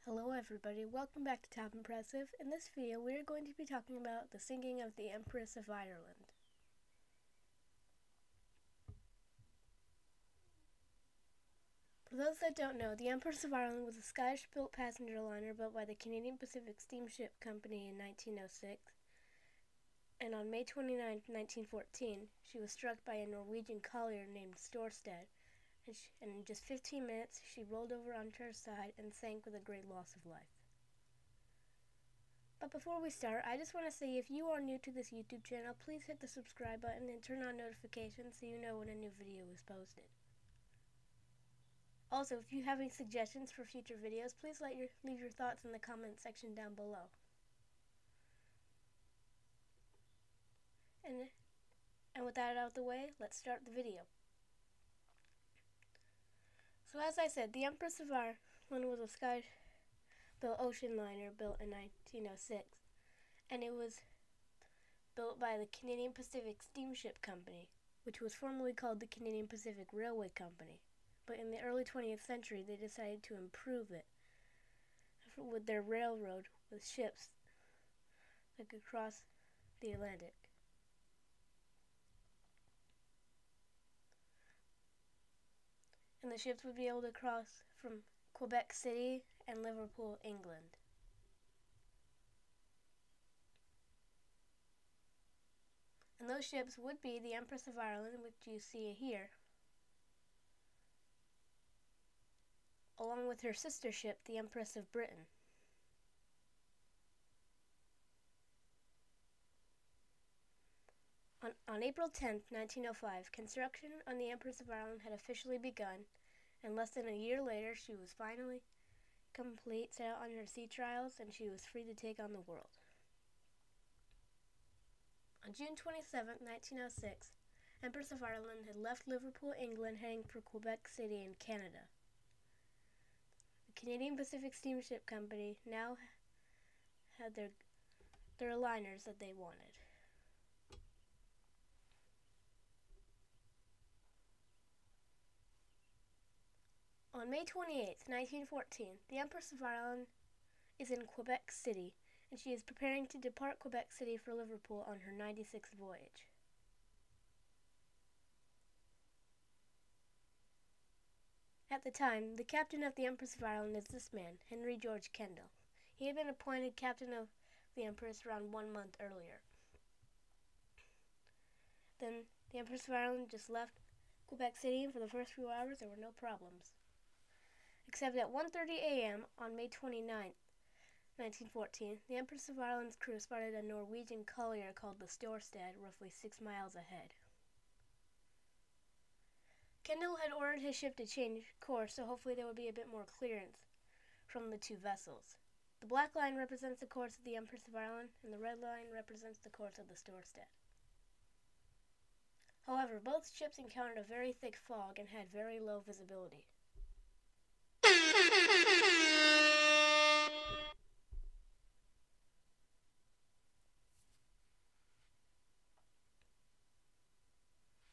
Hello everybody, welcome back to Top Impressive. In this video we are going to be talking about the sinking of the Empress of Ireland. For those that don't know, the Empress of Ireland was a Scottish-built passenger liner built by the Canadian Pacific Steamship Company in 1906, and on May 29, 1914, she was struck by a Norwegian collier named Storstad, and in just 15 minutes, she rolled over onto her side and sank with a great loss of life. But before we start, I just want to say if you are new to this YouTube channel, please hit the subscribe button and turn on notifications so you know when a new video is posted. Also, if you have any suggestions for future videos, please leave your thoughts in the comment section down below. And with that out of the way, let's start the video. So as I said, the Empress of Ireland was a Scottish-built ocean liner built in 1906, and it was built by the Canadian Pacific Steamship Company, which was formerly called the Canadian Pacific Railway Company. But in the early 20th century, they decided to improve it with their railroad with ships that could cross the Atlantic. And the ships would be able to cross from Quebec City and Liverpool, England. And those ships would be the Empress of Ireland, which you see here, along with her sister ship, the Empress of Britain. On April 10, 1905, construction on the Empress of Ireland had officially begun, and less than a year later she was finally complete, set out on her sea trials, and she was free to take on the world. On June 27, 1906, Empress of Ireland had left Liverpool, England, heading for Quebec City in Canada. The Canadian Pacific Steamship Company now had their liners that they wanted. On May 28, 1914, the Empress of Ireland is in Quebec City, and she is preparing to depart Quebec City for Liverpool on her 96th voyage. At the time, the captain of the Empress of Ireland is this man, Henry George Kendall. He had been appointed captain of the Empress around 1 month earlier. Then the Empress of Ireland just left Quebec City, and for the first few hours there were no problems. Except at 1:30 a.m. on May 29, 1914, the Empress of Ireland's crew spotted a Norwegian collier called the Storstad roughly 6 miles ahead. Kendall had ordered his ship to change course, so hopefully there would be a bit more clearance from the two vessels. The black line represents the course of the Empress of Ireland, and the red line represents the course of the Storstad. However, both ships encountered a very thick fog and had very low visibility.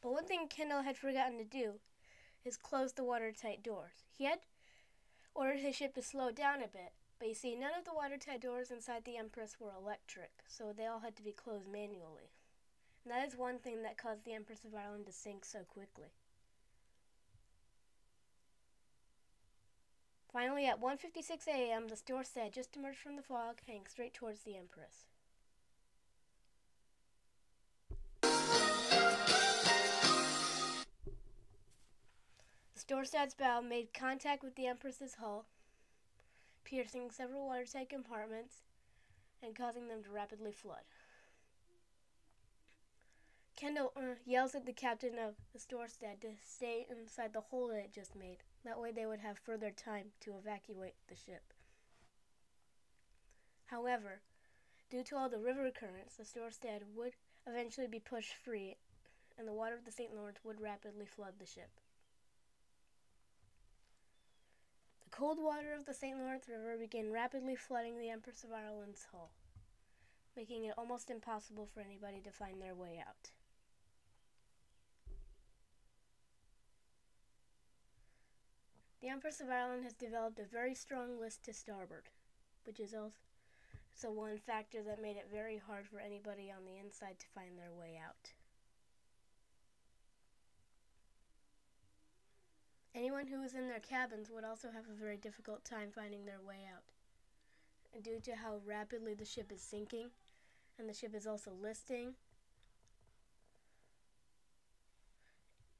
But one thing Kendall had forgotten to do is close the watertight doors. He had ordered his ship to slow down a bit, but you see, none of the watertight doors inside the Empress were electric, so they all had to be closed manually. And that is one thing that caused the Empress of Ireland to sink so quickly. Finally, at 1:56 a.m., the Storstad just emerged from the fog, heading straight towards the Empress. The Storstad's bow made contact with the Empress's hull, piercing several watertight compartments and causing them to rapidly flood. Kendall yells at the captain of the Storstad to stay inside the hole that it just made. That way they would have further time to evacuate the ship. However, due to all the river currents, the Storstad would eventually be pushed free, and the water of the St. Lawrence would rapidly flood the ship. The cold water of the St. Lawrence River began rapidly flooding the Empress of Ireland's hull, making it almost impossible for anybody to find their way out. The Empress of Ireland has developed a very strong list to starboard, which is also one factor that made it very hard for anybody on the inside to find their way out. Anyone who was in their cabins would also have a very difficult time finding their way out. And due to how rapidly the ship is sinking, and the ship is also listing,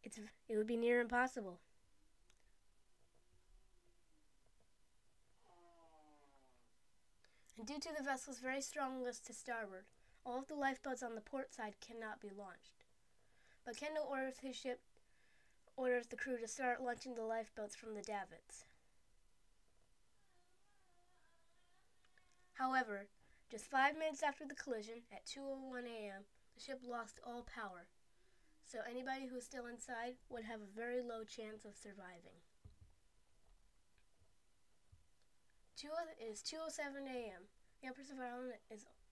it would be near impossible. And due to the vessel's very strong list to starboard, all of the lifeboats on the port side cannot be launched. But Kendall orders the crew to start launching the lifeboats from the davits. However, just 5 minutes after the collision, at 2:01 a.m., the ship lost all power, so anybody who is still inside would have a very low chance of surviving. It is 2:07 a.m. The Empress of Ireland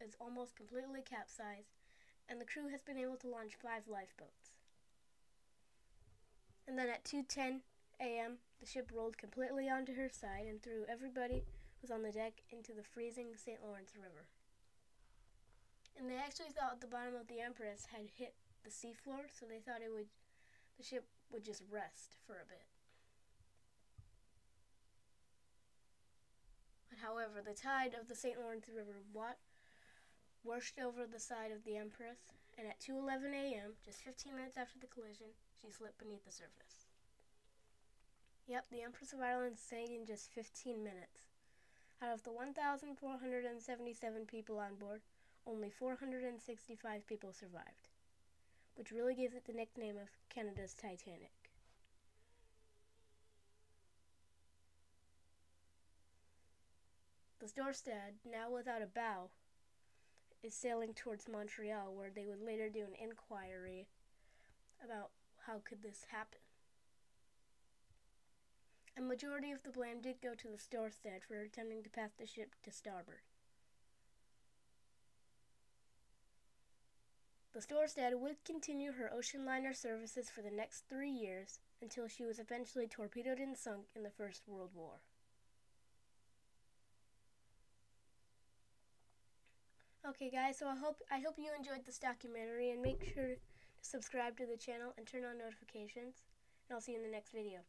is almost completely capsized, and the crew has been able to launch 5 lifeboats. And then at 2:10 a.m., the ship rolled completely onto her side and threw everybody who was on the deck into the freezing St. Lawrence River. And they actually thought the bottom of the Empress had hit the seafloor, so they thought the ship would just rest for a bit. But however, the tide of the St. Lawrence River washed over the side of the Empress, and at 2:11 a.m., just 15 minutes after the collision, she slipped beneath the surface. Yep, the Empress of Ireland sank in just 15 minutes. Out of the 1,477 people on board, only 465 people survived, which really gives it the nickname of Canada's Titanic. The Storstad, now without a bow, is sailing towards Montreal, where they would later do an inquiry about how could this happen. A majority of the blame did go to the Storstad for attempting to pass the ship to starboard. The Storstad would continue her ocean liner services for the next 3 years until she was eventually torpedoed and sunk in the First World War. Okay guys, so I hope you enjoyed this documentary, and make sure to subscribe to the channel and turn on notifications, and I'll see you in the next video.